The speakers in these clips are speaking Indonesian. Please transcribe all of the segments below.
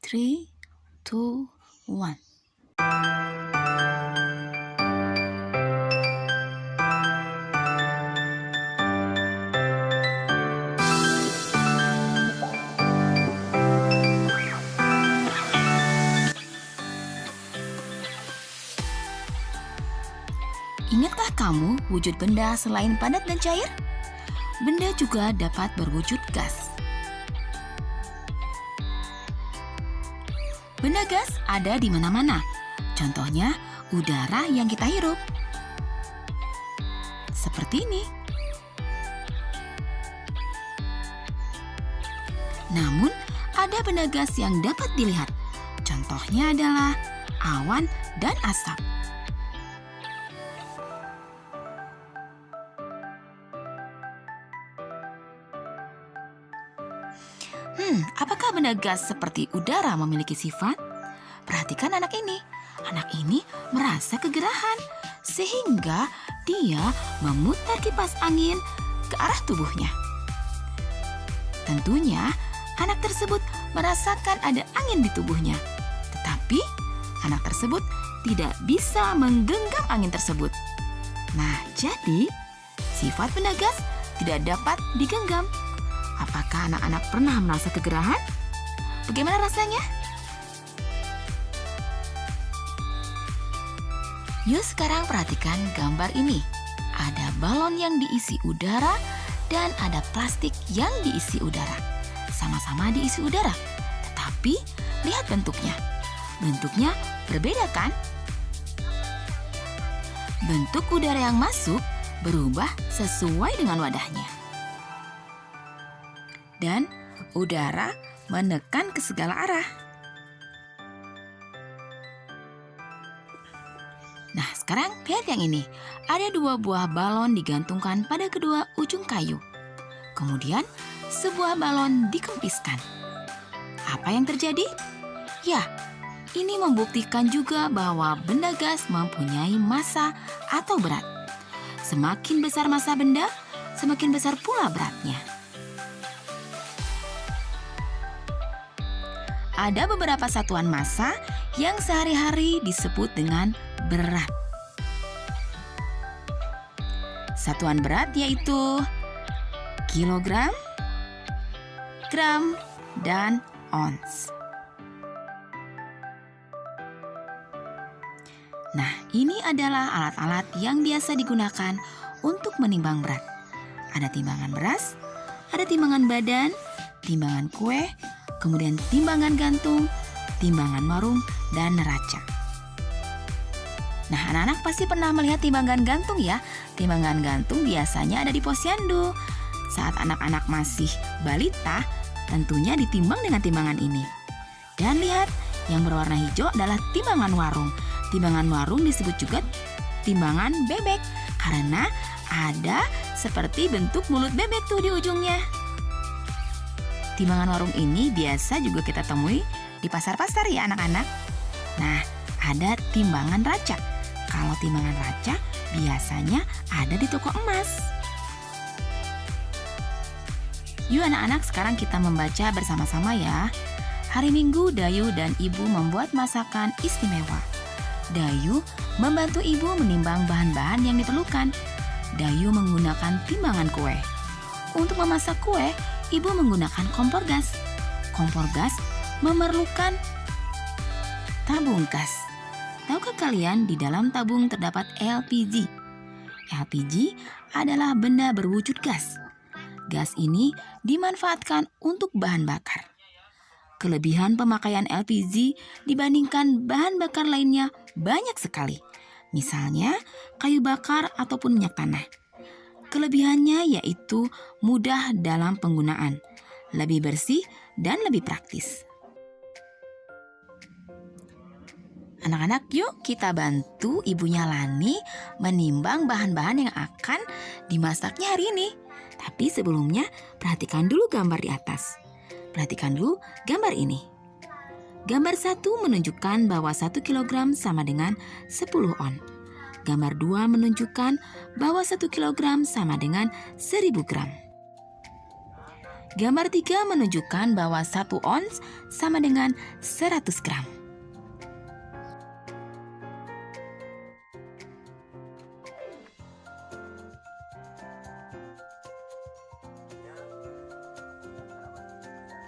3, 2, 1. Ingatkah kamu wujud benda selain padat dan cair? Benda juga dapat berwujud gas. Benda gas ada di mana-mana. Contohnya, udara yang kita hirup. Seperti ini. Namun, ada benda gas yang dapat dilihat. Contohnya adalah awan dan asap. Apakah benda gas seperti udara memiliki sifat? Perhatikan anak ini. Anak ini merasa kegerahan, sehingga dia memutar kipas angin ke arah tubuhnya. Tentunya, anak tersebut merasakan ada angin di tubuhnya. Tetapi, anak tersebut tidak bisa menggenggam angin tersebut. Nah, jadi, sifat benda gas tidak dapat digenggam. Apakah anak-anak pernah merasa kegerahan? Bagaimana rasanya? Yuk sekarang perhatikan gambar ini. Ada balon yang diisi udara dan ada plastik yang diisi udara. Sama-sama diisi udara. Tetapi lihat bentuknya. Bentuknya berbeda kan? Bentuk udara yang masuk berubah sesuai dengan wadahnya. Dan udara menekan ke segala arah. Nah, sekarang lihat yang ini. Ada 2 buah balon digantungkan pada kedua ujung kayu. Kemudian, sebuah balon dikempiskan. Apa yang terjadi? Ya, ini membuktikan juga bahwa benda gas mempunyai massa atau berat. Semakin besar massa benda, semakin besar pula beratnya. Ada beberapa satuan massa yang sehari-hari disebut dengan berat. Satuan berat yaitu kilogram, gram, dan ons. Nah, ini adalah alat-alat yang biasa digunakan untuk menimbang berat. Ada timbangan beras, ada timbangan badan, timbangan kue, kemudian timbangan gantung, timbangan marung, dan neraca. Nah, anak-anak pasti pernah melihat timbangan gantung ya. Timbangan gantung biasanya ada di posyandu. Saat anak-anak masih balita, tentunya ditimbang dengan timbangan ini. Dan lihat, yang berwarna hijau adalah timbangan warung. Timbangan warung disebut juga timbangan bebek, karena ada seperti bentuk mulut bebek tuh di ujungnya. Timbangan warung ini biasa juga kita temui di pasar-pasar ya anak-anak. Nah, ada timbangan raca. Kalau timbangan raca biasanya ada di toko emas. Yuk anak-anak, sekarang kita membaca bersama-sama ya. Hari Minggu, Dayu dan Ibu membuat masakan istimewa. Dayu membantu Ibu menimbang bahan-bahan yang diperlukan. Dayu menggunakan timbangan kue. Untuk memasak kue, Ibu menggunakan kompor gas. Kompor gas memerlukan tabung gas. Tahukah kalian di dalam tabung terdapat LPG? LPG adalah benda berwujud gas. Gas ini dimanfaatkan untuk bahan bakar. Kelebihan pemakaian LPG dibandingkan bahan bakar lainnya banyak sekali. Misalnya kayu bakar ataupun minyak tanah. Kelebihannya yaitu mudah dalam penggunaan, lebih bersih, dan lebih praktis. Anak-anak, yuk kita bantu ibunya Lani menimbang bahan-bahan yang akan dimasaknya hari ini. Tapi sebelumnya, perhatikan dulu gambar di atas. Perhatikan dulu gambar ini. Gambar 1 menunjukkan bahwa 1 kilogram sama dengan 10 on. Gambar 2 menunjukkan bahwa 1 kilogram sama dengan 1000 gram. Gambar 3 menunjukkan bahwa 1 ons sama dengan 100 gram.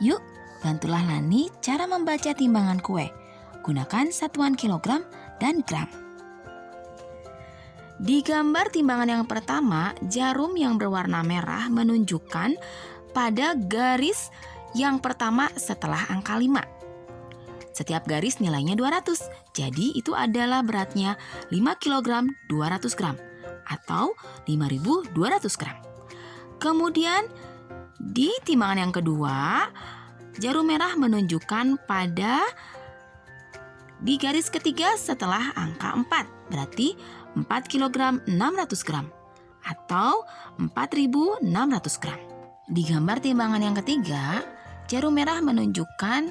Yuk, bantulah Lani cara membaca timbangan kue. Gunakan satuan kilogram dan gram. Di gambar timbangan yang pertama, jarum yang berwarna merah menunjukkan pada garis yang pertama setelah angka 5. Setiap garis nilainya 200, jadi itu adalah beratnya 5 kg 200 gram atau 5.200 gram. Kemudian di timbangan yang kedua, jarum merah menunjukkan pada di garis ketiga setelah angka 4, berarti 4 kg 600 gram atau 4.600 gram. Di gambar timbangan yang ketiga, jarum merah menunjukkan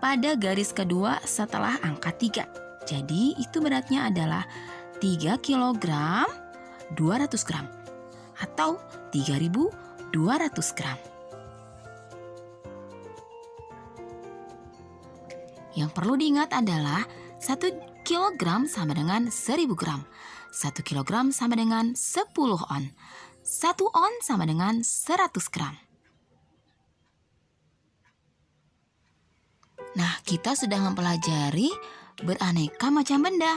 pada garis kedua setelah angka 3. Jadi itu beratnya adalah 3 kg 200 gram atau 3.200 gram. Yang perlu diingat adalah 1 kg sama dengan 1000 gram. 1 kg sama dengan 10 on. 1 on sama dengan 100 gram. Nah, kita sudah mempelajari beraneka macam benda.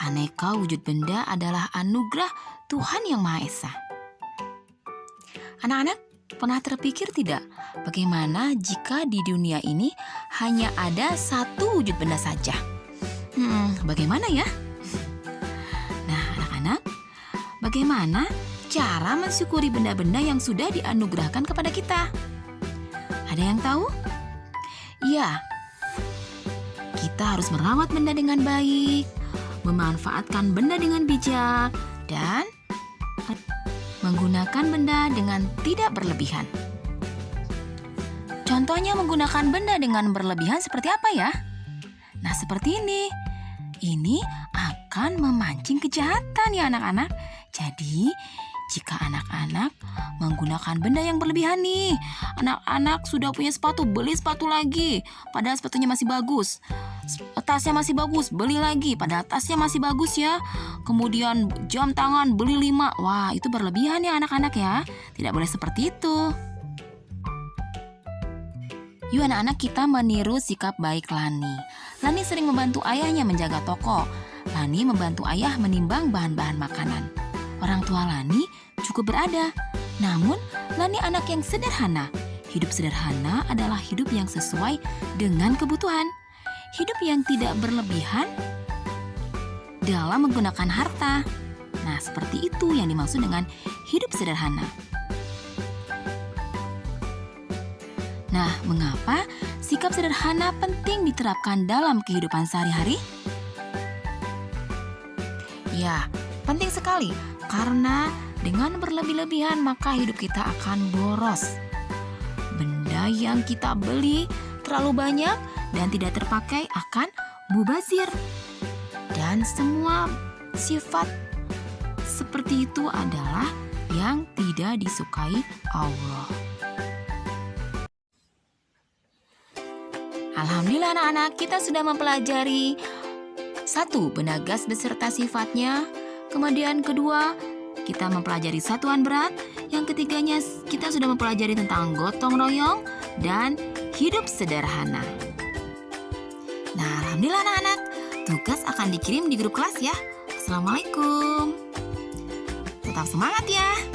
Aneka wujud benda adalah anugerah Tuhan Yang Maha Esa. Anak-anak, pernah terpikir tidak bagaimana jika di dunia ini hanya ada satu wujud benda saja? Bagaimana ya? Nah, anak-anak, bagaimana cara mensyukuri benda-benda yang sudah dianugerahkan kepada kita? Ada yang tahu? Ya, kita harus merawat benda dengan baik, memanfaatkan benda dengan bijak, dan menggunakan benda dengan tidak berlebihan. Contohnya menggunakan benda dengan berlebihan seperti apa ya? Nah, seperti ini. Ini akan memancing kejahatan ya anak-anak. Jadi, jika anak-anak menggunakan benda yang berlebihan nih, anak-anak sudah punya sepatu, beli sepatu lagi, padahal sepatunya masih bagus. Tasnya masih bagus, beli lagi, padahal tasnya masih bagus ya. Kemudian jam tangan, beli 5. Wah, itu berlebihan ya anak-anak ya. Tidak boleh seperti itu. Yuk anak-anak, kita meniru sikap baik Lani. Lani sering membantu ayahnya menjaga toko. Lani membantu ayah menimbang bahan-bahan makanan. Orang tua Lani cukup berada. Namun, Lani anak yang sederhana. Hidup sederhana adalah hidup yang sesuai dengan kebutuhan. Hidup yang tidak berlebihan dalam menggunakan harta. Nah, seperti itu yang dimaksud dengan hidup sederhana. Nah, mengapa sikap sederhana penting diterapkan dalam kehidupan sehari-hari? Ya, penting sekali karena dengan berlebih-lebihan maka hidup kita akan boros. Benda yang kita beli terlalu banyak dan tidak terpakai akan mubazir. Dan semua sifat seperti itu adalah yang tidak disukai Allah. Alhamdulillah anak-anak, kita sudah mempelajari 1. Benda gas beserta sifatnya. Kemudian kedua, kita mempelajari satuan berat. Yang ketiganya, kita sudah mempelajari tentang gotong royong dan hidup sederhana. Nah, alhamdulillah anak-anak, tugas akan dikirim di grup kelas ya. Assalamualaikum. Tetap semangat ya.